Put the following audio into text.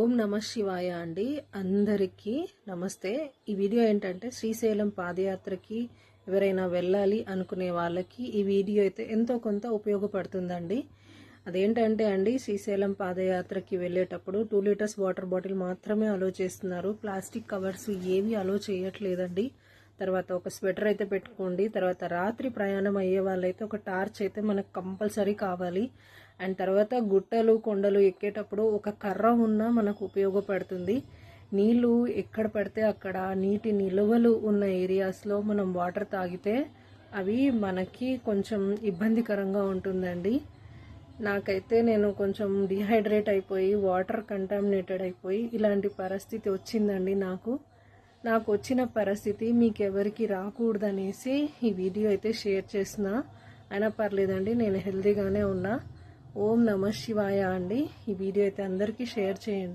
ఓం నమ శివాయ అండి. అందరికీ నమస్తే. ఈ వీడియో ఏంటంటే శ్రీశైలం పాదయాత్రకి ఎవరైనా వెళ్ళాలి అనుకునే వాళ్ళకి ఈ వీడియో అయితే ఎంతో కొంత ఉపయోగపడుతుందండి. అదేంటంటే అండి, శ్రీశైలం పాదయాత్రకి వెళ్ళేటప్పుడు 2 లీటర్స్ వాటర్ బాటిల్ మాత్రమే అలో చేస్తున్నారు. ప్లాస్టిక్ కవర్స్ ఏవి అలో చేయట్లేదండి. తర్వాత ఒక స్వెటర్ అయితే పెట్టుకోండి. తర్వాత రాత్రి ప్రయాణం అయ్యే వాళ్ళైతే ఒక టార్చ్ అయితే మనకు కంపల్సరీ కావాలి. అండ్ తర్వాత గుట్టలు కొండలు ఎక్కేటప్పుడు ఒక కర్ర ఉన్నా మనకు ఉపయోగపడుతుంది. నీళ్లు ఎక్కడ పడితే అక్కడ నీటి నిల్వలు ఉన్న ఏరియాస్లో మనం వాటర్ తాగితే అవి మనకి కొంచెం ఇబ్బందికరంగా ఉంటుందండి. నాకైతే నేను కొంచెం డిహైడ్రేట్ అయిపోయి వాటర్ కంటామినేటెడ్ అయిపోయి ఇలాంటి పరిస్థితి వచ్చిందండి. నాకు వచ్చిన పరిస్థితి మీకెవరికి రాకూడదనేసి ఈ వీడియో అయితే షేర్ చేస్తున్నా. అయినా పర్లేదండి, నేను హెల్తీగానే ఉన్నా. ఓం నమ శివాయ అండి. ఈ వీడియో అయితే అందరికీ షేర్ చేయండి.